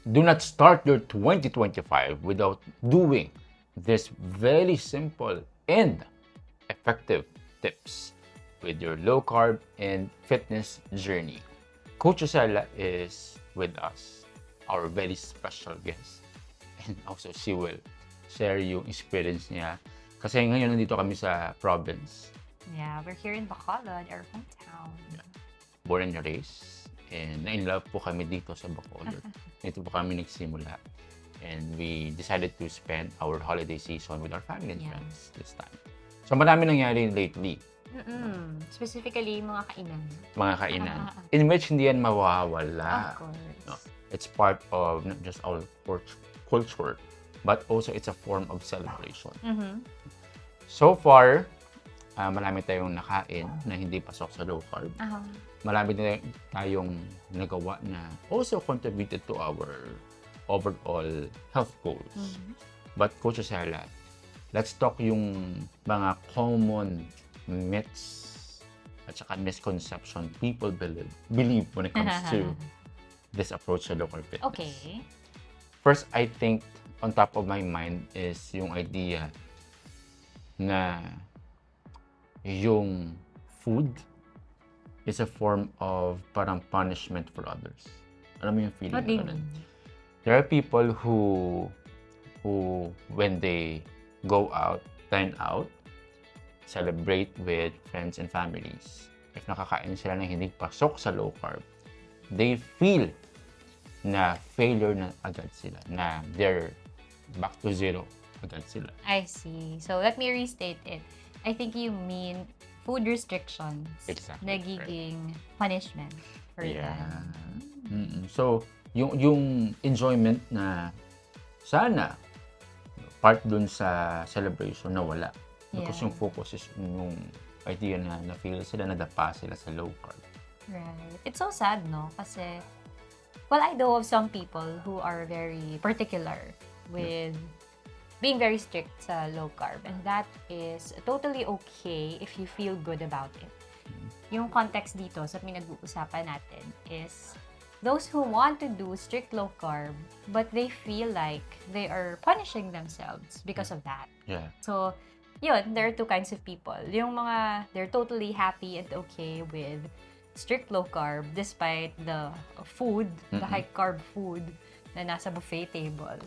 Do not start your 2025 without doing this very simple and effective tips with your low carb and fitness journey. Coach Osella is with us, our very special guest. And also she will share yung experience niya. Kasi ngayon nandito kami sa province. Yeah, we're here in Bacolod, our hometown. Born and raised. And na-in-love po kami dito sa Bacolod. Dito po kami nagsimula. And we decided to spend our holiday season with our family and Yeah. friends this time. So marami nangyari lately, Specifically, mga kainan. mga kainan, in which hindi yan mawawala. Of course. No? It's part of not just our culture, but also it's a form of celebration. So far, marami tayong nakain na hindi pasok sa low carb. Marami din tayong nagawa na also contributed to our overall health goals. But Coach Osella, let's talk yung mga common myths at saka misconception people believe when it comes to this approach to low carb fitness. Okay. First, I think on top of my mind is yung idea na yung food is a form of parang punishment for others. Alam mo yung feeling What do you na ganun? mean? There are people who when they go out, dine out, celebrate with friends and families, if nakakain sila ng hindi pasok sa low carb, they feel na failure na agad sila, na they're back to zero agad sila. I see. So, let me restate it. I think you mean food restrictions. Exactly. Nagiging punishment for them. So, yung enjoyment na sana part dun sa celebration na wala. Because Yeah. yung focus is yung idea na na-feel sila, nadapa sila sa low carb. Right. It's so sad, no? Kasi, well, I know of some people who are very particular with being very strict sa low carb. And that is totally okay if you feel good about it. Yung context dito sa pinag-uusapan natin is those who want to do strict low carb, but they feel like they are punishing themselves because of that. Yeah. So, yun, there are two kinds of people. Yung mga, they're totally happy and okay with strict low carb despite the food, the high carb food na nasa buffet table.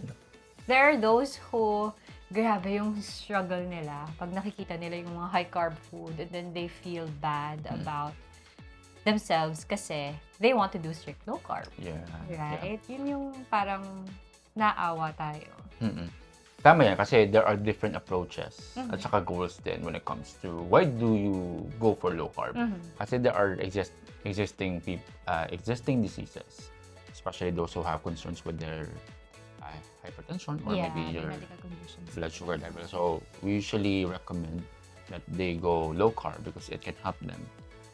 There are those who, grabe yung struggle nila pag nakikita nila yung mga high carb food and then they feel bad about themselves kasi they want to do strict low carb. Yeah. Right? Yun yung parang naawa tayo. Tama yan, kasi there are different approaches at saka goals din when it comes to why do you go for low carb. Kasi there are existing diseases, especially those who have concerns with their hypertension or maybe your medical conditions. blood sugar level. So we usually recommend that they go low carb because it can help them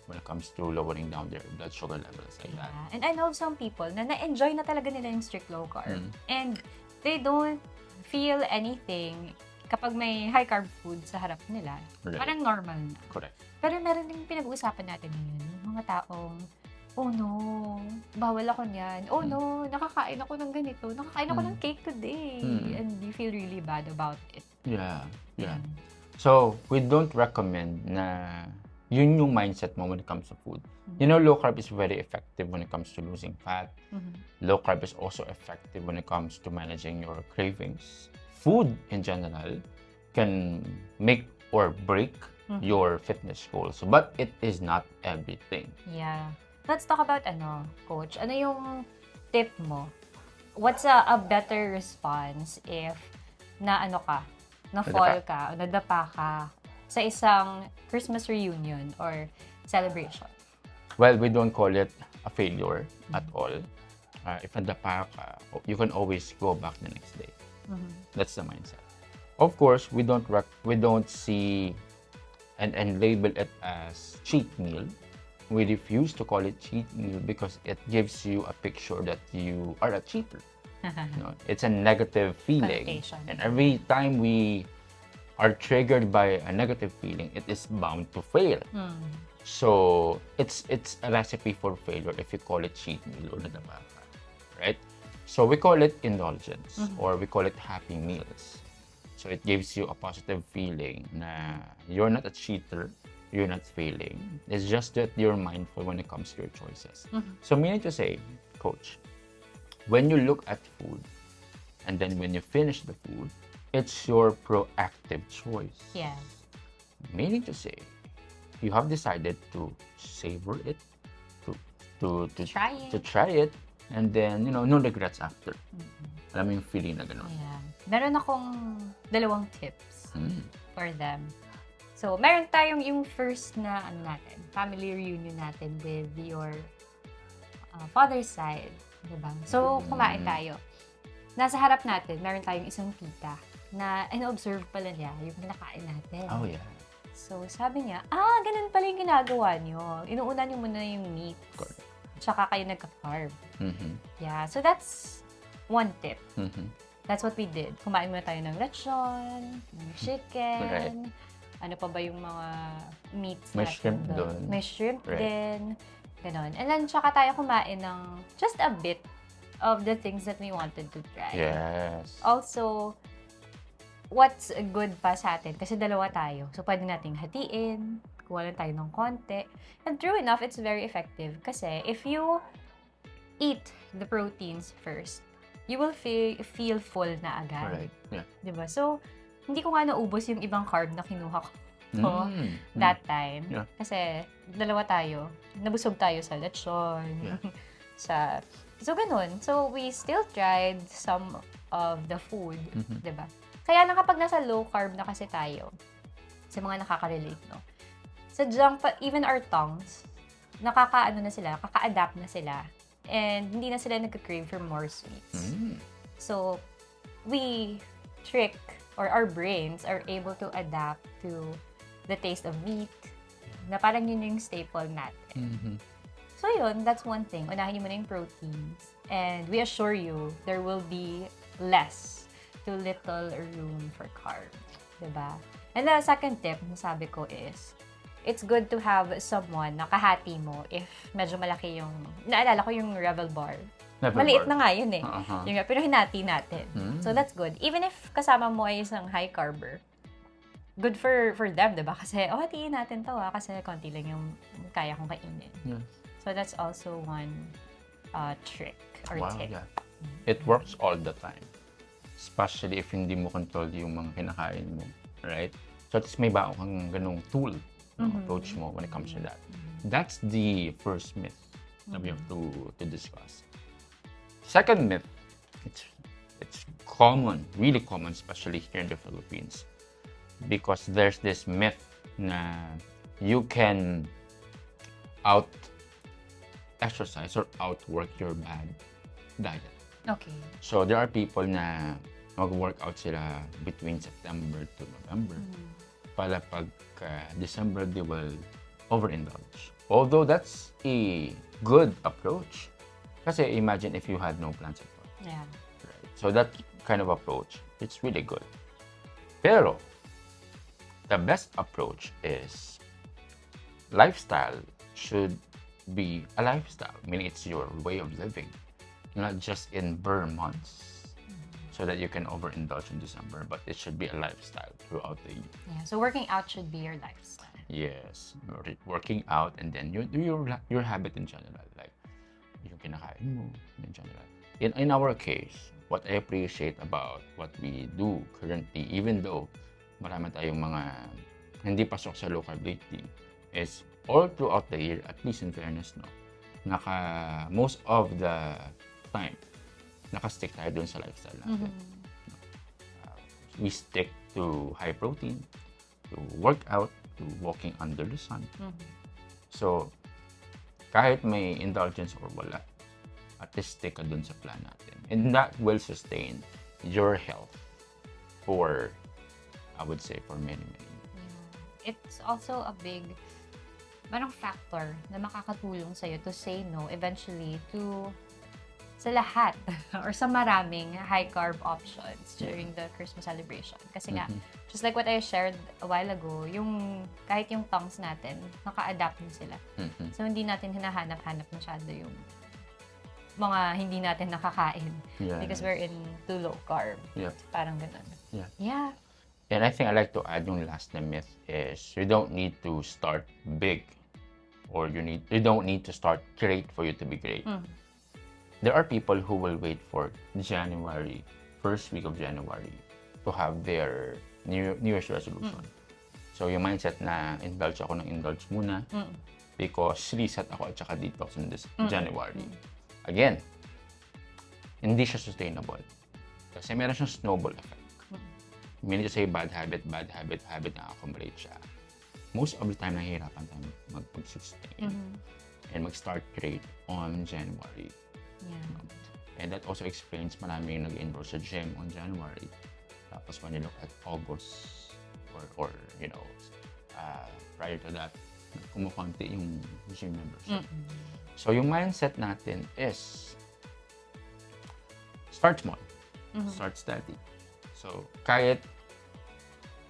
when it comes to lowering down their blood sugar levels like that. Yeah. And I know some people na na-enjoy na talaga nila yung strict low carb. And they don't feel anything kapag may high carb food sa harap nila. Right. Parang normal na. Correct. Pero meron din pinag-uusapan natin ngayon, yung mga taong, oh no, bawal ako niyan. Oh no, nakakain ako ng ganito. Nakakain ako ng cake today. And you feel really bad about it. Yeah. So, we don't recommend na yun yung mindset mo when it comes to food. You know, low carb is very effective when it comes to losing fat. Low carb is also effective when it comes to managing your cravings. Food in general can make or break your fitness goals, but it is not everything. Yeah. Let's talk about coach. Ano yung tip mo? What's a better response if na-fall ka, o nadapa ka sa isang Christmas reunion or celebration? Well, we don't call it a failure at all. If nadapa ka, you can always go back the next day. That's the mindset. Of course, we don't see and label it as cheat meal. We refuse to call it cheat meal because it gives you a picture that you are a cheater. It's a negative feeling. Connotation. And every time we are triggered by a negative feeling, it is bound to fail. So it's a recipe for failure if you call it cheat meal or nadapa ka, right? So we call it indulgence or we call it happy meals. So it gives you a positive feeling na you're not a cheater, you're not failing. It's just that you're mindful when it comes to your choices. So meaning to say, Coach, when you look at food and then when you finish the food, it's your proactive choice. Yeah. Meaning to say, you have decided to savor it, to Try it. to try it, and then, no regrets after. Alam mo yung feeling na gano'n. Yeah. Meron akong 2 tips for them. So, meron tayong yung first na family reunion natin with your father's side, diba? So, kumain tayo. Nasa harap natin, meron tayong isang tita na in-observe pala niya yung kinakain natin. Oh, yeah. So, sabi niya, ganun pala yung ginagawa niyo. Inuuna niyo muna yung meat. Correct. Tsaka kayo nagka-carb. Mm-hmm. Yeah, so that's one tip. Mm-hmm. That's what we did. Kumain muna tayo ng lechon, ng chicken. Right. Ano pa ba yung mga meats May natin shrimp doon? doon. May shrimp Right. din. Ganon. And then, tsaka tayo kumain ng just a bit of the things that we wanted to try. Yes. Also, what's good pa sa atin? Kasi 2 tayo. So, pwede nating hatiin. Kuha lang tayo ng konti. And true enough, it's very effective. Kasi if you eat the proteins first, you will feel full na agad. Alright. Yeah. Diba? So, hindi ko nga naubos yung ibang carb na kinuha ko that time. Yeah. Kasi 2 tayo. Nabusog tayo sa lechon. Yeah. So, ganun. So, we still tried some of the food. Mhm. Diba? Kaya lang kapag nasa low carb na kasi tayo, sa mga nakaka-relate, no? Sa junk, even our tongues, nakaka-adapt na sila. And hindi na sila nagka-crave for more sweets. So, we trick, or our brains are able to adapt to the taste of meat, na parang yun yung staple natin. Mhm. So yun, that's one thing. Unahin mo na yung proteins. And we assure you, there will be less to little room for carbs. Diba? And the second tip na sabi ko is, it's good to have someone na kahati mo if medyo malaki yung, naalala ko yung Rebel Bar. Never Maliit more. na nga yun eh. Uh-huh. Yung, pero hinati natin. So that's good. Even if kasama mo ay isang high carber, good for them, diba? Kasi, hatiin natin to kasi konti lang yung kaya kong kainin. Yeah. So that's also one trick or Wow, tip. yeah. It works all the time. Especially if hindi mo control yung mga kinakain mo. Right? So at least may baon kang ganung tool na approach mo when it comes to that. That's the first myth that we have to discuss. Second myth, it's common, really common, especially here in the Philippines. Because there's this myth na you can out-exercise or outwork your bad diet. Okay. So there are people na mag-workout sila between September to November. Pala pag December, they will overindulge. Although that's a good approach. Kasi imagine if you had no plans at all. Yeah. Right? So that kind of approach, it's really good. Pero, the best approach is lifestyle should be a lifestyle, meaning it's your way of living, not just in burr months so that you can overindulge in December, but it should be a lifestyle throughout the year. Yeah. So working out should be your lifestyle. Yes, working out and then your habit in general, like yung kinakain mo in general. In our case, what I appreciate about what we do currently, even though marami tayong mga hindi pasok sa low carb lately, is all throughout the year, at least in fairness, no, most of the time, naka-stick tayo dun sa lifestyle natin. We stick to high protein, to workout, to walking under the sun. So, kahit may indulgence or wala, at least stick ka dun sa plan natin. And that will sustain your health for, I would say, for many, many years. Yeah. It's also a big factor na makakatulong sa'yo to say no eventually to sa lahat or sa maraming high-carb options during the Christmas celebration. Kasi nga, just like what I shared a while ago, yung kahit yung tongues natin, naka-adapt din sila. So, hindi natin hinahanap-hanap masyado mga hindi natin nakakain. Yeah. Because we're into low carb. Yeah. Parang ganun. Yeah. Yeah. And I think I like to add yung last na myth is you don't need to start big or you don't need to start great for you to be great. There are people who will wait for January, first week of January to have their New Year's resolution. So yung mindset na indulge ako ng indulge muna because reset ako at saka detox in this January. Again, hindi siya sustainable. Kasi meron siyang snowball effect. Meaning to say bad habit na accumulate siya. Most of the time, nahihirapan tayo mag-sustain and mag-start great on January. Yeah. And that also explains maraming nag-enroll sa gym on January. Tapos when you look at August or you know, prior to that, kumukunti yung gym membership. So yung mindset natin is start small, start steady. So kahit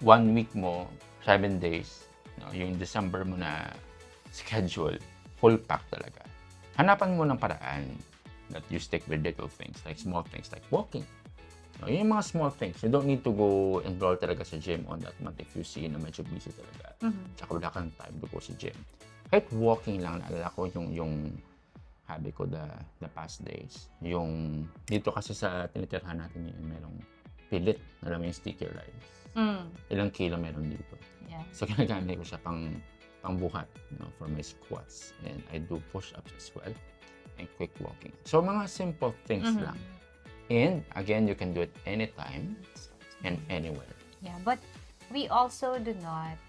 1 week mo, 7 days, no, yung December mo na schedule, full pack talaga. Hanapan mo ng paraan that you stick with little things, like small things, like walking. No, yung mga small things. You don't need to go enroll talaga sa gym on that month if you see na medyo busy talaga. Tsaka wala kang time to go sa gym. Kahit walking lang, naalala ko yung hobby ko the past days. Yung dito kasi sa tinitirhan natin yung merong pilit, alam mo yung sticky rice. Ilang kilo meron dito. Yeah. So ginagamit ko siya pangbuhat, you know, for my squats. And I do push-ups as well and quick walking. So mga simple things lang. And again, you can do it anytime and anywhere. Yeah, but we also do not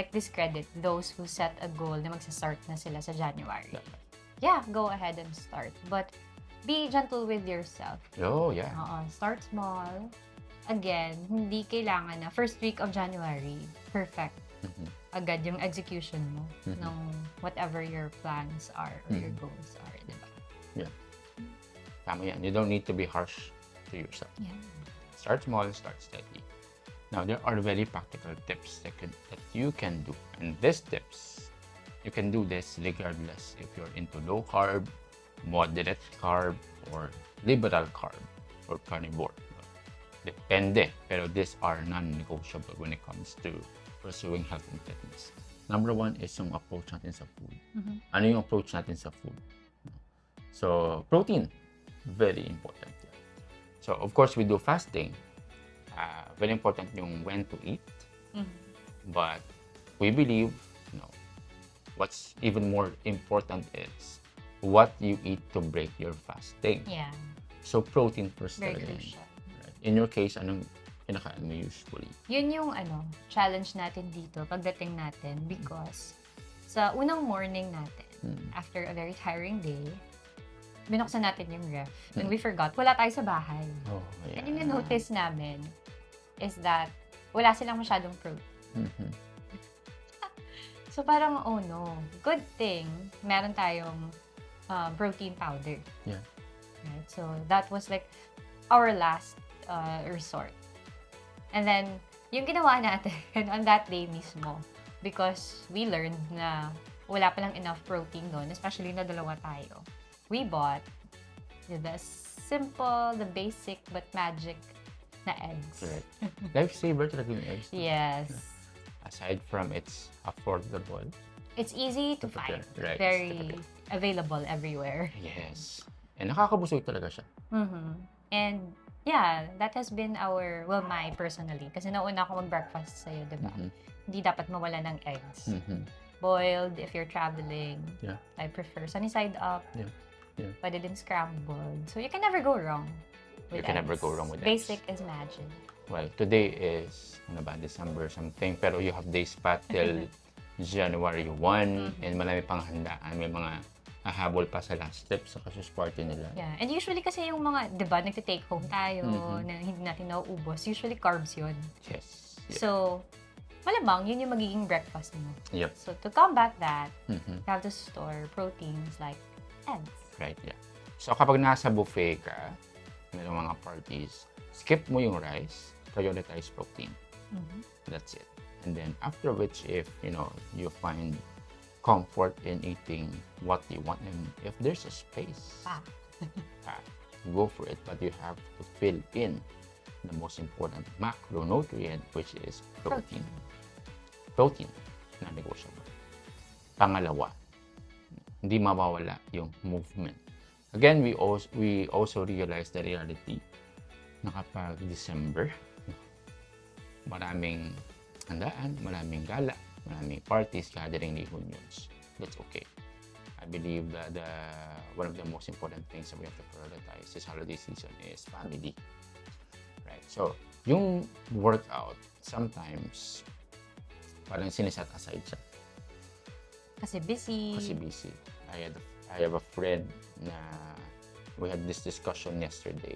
discredit those who set a goal na magsa-start na sila sa January. Yeah, go ahead and start. But be gentle with yourself. Oh, yeah. Start small. Again, hindi kailangan na first week of January, perfect. Agad yung execution mo ng whatever your plans are or your goals are, di ba? Yeah. Tama yan. You don't need to be harsh to yourself. Yeah. Start small, start steady. Now, there are very practical tips that you can do. And these tips, you can do this regardless if you're into low carb, moderate carb, or liberal carb, or carnivore. Depende. Pero these are non-negotiable when it comes to pursuing health and fitness. Number one is yung approach natin sa food. Ano yung approach natin sa food? So, protein, very important. So, of course, we do fasting. Very important yung when to eat. But we believe, what's even more important is what you eat to break your fasting. Yeah. So, protein first Very talaga yun. crucial. Right. In your case, anong kinakain mo usually? Yun yung challenge natin dito pagdating natin because sa unang morning natin, after a very tiring day, binuksan natin yung ref and we forgot, wala tayo sa bahay. Oh, yeah. And yung notice namin is that wala silang masyadong protein. So parang, oh no, good thing meron tayong protein powder. Yeah. Right? So that was like our last resort. And then, yung ginawa natin on that day mismo, because we learned na wala palang enough protein doon, especially na dalawa tayo, we bought the simple, the basic, but magic na eggs. Correct. Lifesaver talaga yung eggs. Yes. Aside from it's affordable. It's easy to find. Right. Very available everywhere. Yes. And nakakabusog talaga siya. And yeah, that has been my personally. Kasi nauna ako mag-breakfast sa'yo, diba? Hindi dapat mawala ng eggs. Boiled, if you're traveling. Yeah. I prefer sunny side up. Yeah. Pwede din scrambled. So you can never go wrong with You can eggs. never go wrong with Basic eggs. is magic. Well, today is, December something. Pero you have days pa till January 1. And marami pang handaan. May mga hahabol pa sa last step sa Kasus Party nila. Yeah. And usually kasi yung mga, di ba, nagte-take home tayo na hindi natin nauubos. Usually carbs yun. Yes. Yeah. So, malamang, yun yung magiging breakfast mo. Yep. So, to combat that, you have to store proteins like eggs. Right, yeah. So, kapag nasa buffet ka, mayroong mga parties, skip mo yung rice, prioritize protein. That's it. And then, after which, if, you find comfort in eating what you want, and if there's a space, uh, go for it, but you have to fill in the most important macronutrient, which is protein. Protein, non-negotiable. Pangalawa, hindi mawawala yung movement. Again, we also realize the reality na kapag December, maraming handaan, maraming gala, maraming parties, gathering, reunions. That's okay. I believe that one of the most important things that we have to prioritize this holiday season is family. Right? So, yung workout, sometimes, parang siniset aside siya. Kasi busy. I have a friend na we had this discussion yesterday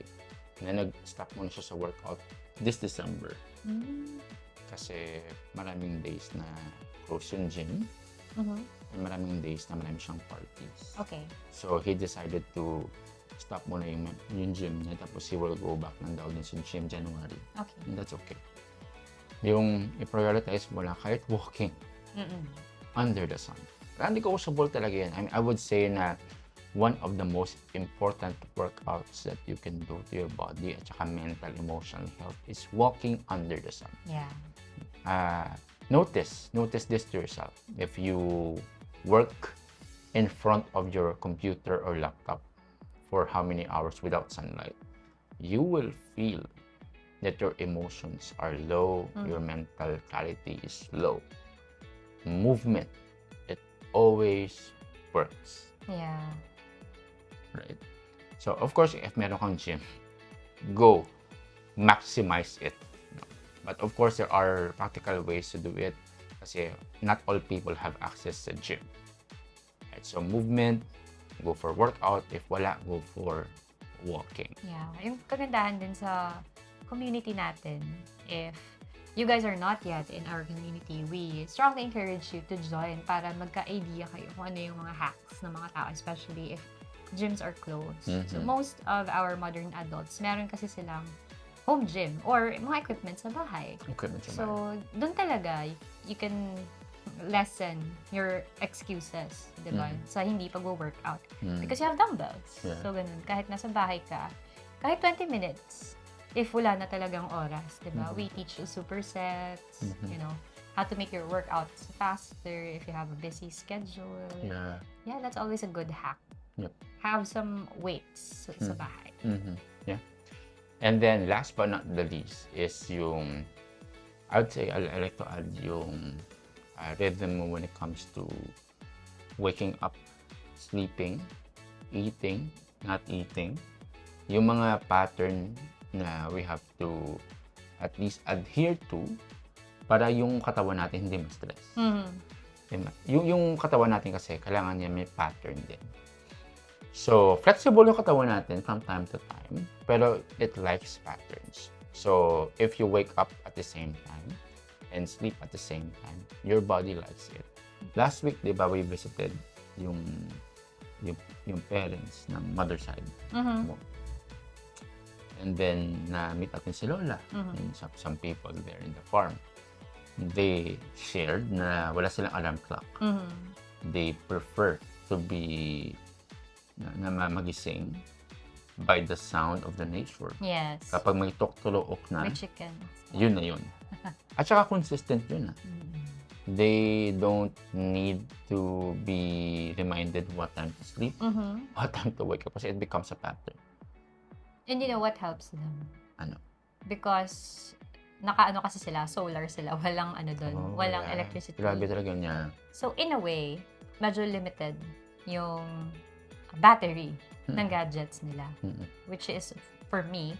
na nag-stop muna siya sa workout this December. Kasi maraming days na close yung gym. And maraming days na marami siyang parties. Okay. So, he decided to stop muna yung gym niya, tapos he will go back lang daw din sa gym January. Okay. And that's okay. Yung i-prioritize mo lang kahit walking under the sun. Non-negotiable talaga yan. I mean, I would say na one of the most important workouts that you can do to your body at saka mental, emotional health is walking under the sun. Yeah. Notice this to yourself. If you work in front of your computer or laptop for how many hours without sunlight, you will feel that your emotions are low, your mental clarity is low. Movement, it always works. Yeah. Right? So, of course, if meron kang gym, go. Maximize it. But of course, there are practical ways to do it kasi not all people have access to gym. Right? So, movement, go for workout. If wala, go for walking. Yeah. Yung kagandahan din sa community natin, if you guys are not yet in our community, we strongly encourage you to join para magka-idea kayo kung ano yung mga hacks ng mga tao, especially if gyms are closed. So, most of our modern adults, meron kasi silang home gym or mga equipment sa bahay. So, doon talaga, you can lessen your excuses, di ba? Sa hindi pag-workout. Because you have dumbbells. Yeah. So, ganun. Kahit nasa bahay ka, kahit 20 minutes, if wala na talagang oras, di ba? We teach you supersets, you know, how to make your workouts faster if you have a busy schedule. Yeah, that's always a good hack. Yep. Have some weights sa bahay. Yeah. And then, last but not the least, is yung, I would say, I like to add yung rhythm when it comes to waking up, sleeping, eating, not eating. Yung mga pattern na we have to at least adhere to para yung katawan natin hindi ma-stress. Diba? Yung katawan natin kasi, kailangan niya may pattern din. So, flexible yung katawan natin from time to time, pero it likes patterns. So, if you wake up at the same time and sleep at the same time, your body likes it. Last week, di ba, we visited yung parents ng mother side mo. And then, na-meet natin si Lola and some people there in the farm. They shared na wala silang alarm clock. They prefer to be na magising by the sound of the nature. Yes. Kapag may tuktulook na, With chicken. yun na yun. At saka consistent yun. They don't need to be reminded what time to sleep, what time to wake up, kasi it becomes a pattern. And you know what helps them? Ano? Because nakaano kasi sila, solar sila, walang ano doon, walang electricity. Grabe talaga niya. So in a way, medyo limited yung battery ng gadgets nila, which is, for me,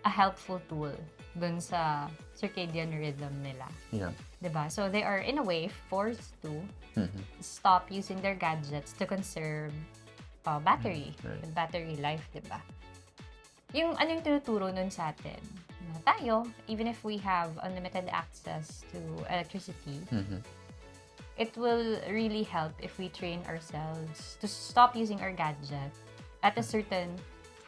a helpful tool dun sa circadian rhythm nila. Yeah. Diba? So they are, in a way, forced to stop using their gadgets to conserve battery, battery life, diba? Yung ano yung tinuturo nun sa atin, na tayo, even if we have unlimited access to electricity, it will really help if we train ourselves to stop using our gadget at a certain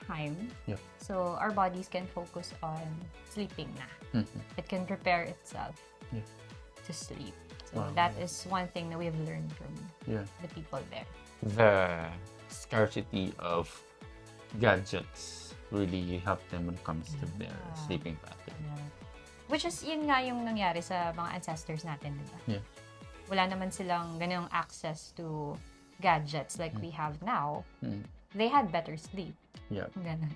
time. Yep. So our bodies can focus on sleeping na. It can prepare itself to sleep. So that is one thing that we have learned from the people there. The scarcity of gadgets really help them when it comes to their Yeah. sleeping pattern. Which is, yun nga yung nangyari sa mga ancestors natin, di ba? Yeah. Wala naman silang ganyung access to gadgets like we have now. Mm. They had better sleep. Yeah. Ganun.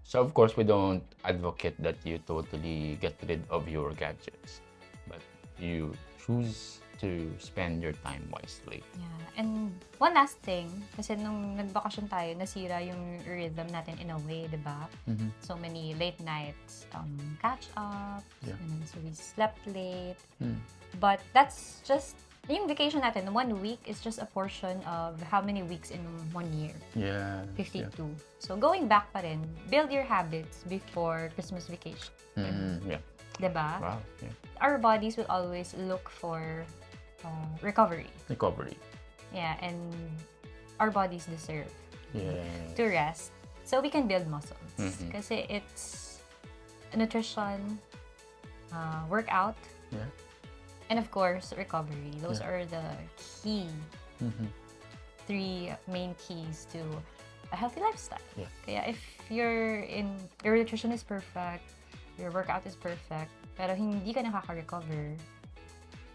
So of course, we don't advocate that you totally get rid of your gadgets, but you choose to spend your time wisely. Yeah. And one last thing, kasi nung nagbakasyon tayo, nasira yung rhythm natin in a way, di ba? Mm-hmm. So many late nights, catch up, Yeah. so we slept late. Mm. But that's just, yung vacation natin, 1 week is just a portion of how many weeks in 1 year? Yeah. 52. Yeah. So going back pa rin, build your habits before Christmas vacation. Yeah. Diba? Wow. Yeah. Our bodies will always look for recovery. Recovery. Yeah, and our bodies deserve Yeah. to rest so we can build muscles. Mhm. Kasi it's nutrition, workout, Yeah. and of course, recovery. Those Yeah. are the key Mm-hmm. 3 main keys to a healthy lifestyle. Yeah. Kaya if your nutrition is perfect, your workout is perfect, pero hindi ka nakaka-recover,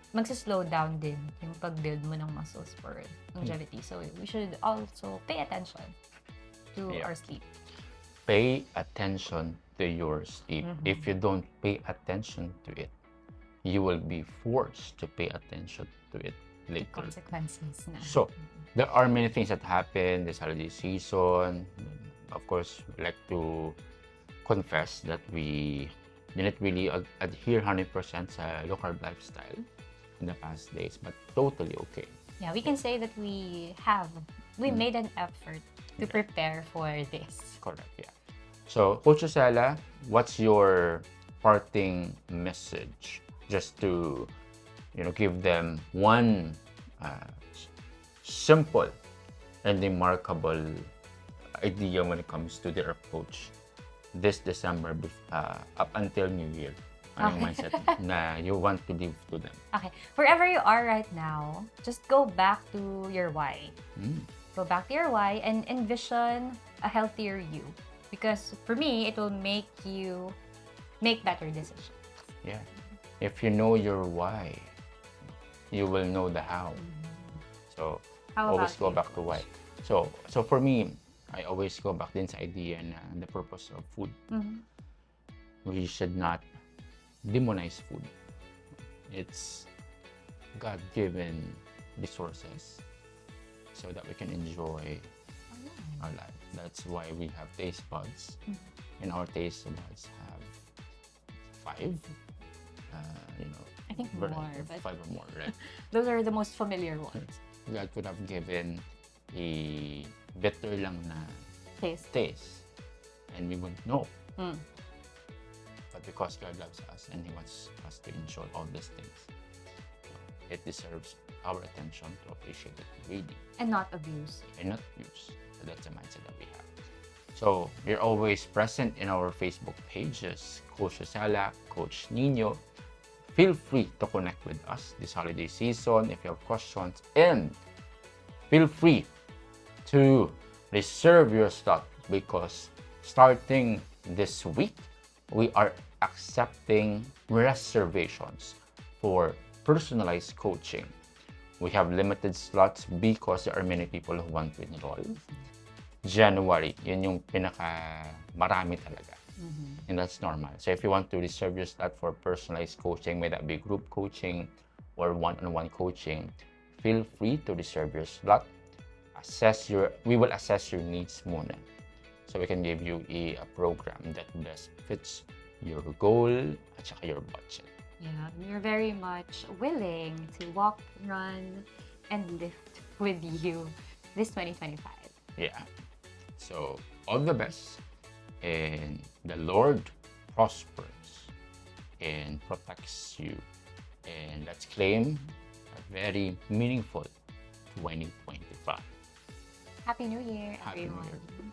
magsa-slow down din yung pag-build mo ng muscles for longevity. So we should also pay attention to Yeah. our sleep. Pay attention to your sleep. Mhm. If you don't pay attention to it, you will be forced to pay attention to it later. Consequences na. So, there are many things that happen this holiday season. Of course, we like to confess that we didn't really adhere 100% sa low carb lifestyle in the past days, but totally okay. Yeah, we can say that we made an effort to prepare for this. Correct, yeah. So, Coach Rosella, what's your parting message just to, give them one simple and remarkable idea when it comes to their approach this December up until New Year? Anong mindset na you want to give to them? Okay, wherever you are right now, just go back to your why. Go back to your why and envision a healthier you. Because for me, it will make you make better decisions. Yeah. If you know your why, you will know the how. So, How always about go you? back to why. So for me, I always go back din sa idea na the purpose of food. Mhm. We should not demonize food. It's God-given resources so that we can enjoy our life. That's why we have taste buds. And our taste buds have 5. I think more, but 5 or more, right? those are the most familiar ones. God could have given a bitter lang na taste and we wouldn't know. But because God loves us and He wants us to enjoy all these things, it deserves our attention to appreciate it really And not abuse. and not use. So that's the mindset that we have. So we're always present in our Facebook pages, Coach Rosella, Coach Nino. Feel free to connect with us this holiday season if you have questions, and feel free to reserve your slot because starting this week, we are accepting reservations for personalized coaching. We have limited slots because there are many people who want to enroll. January, yun yung marami talaga. And that's normal. So if you want to reserve your slot for personalized coaching, whether that be group coaching or one-on-one coaching, feel free to reserve your slot. We will assess your needs muna. So we can give you a program that best fits your goal at saka your budget. Yeah, we're very much willing to walk, run, and lift with you this 2025. Yeah. So all the best, and the Lord prospers and protects you. And let's claim a very meaningful 2025. Happy New Year, Happy New everyone. Year.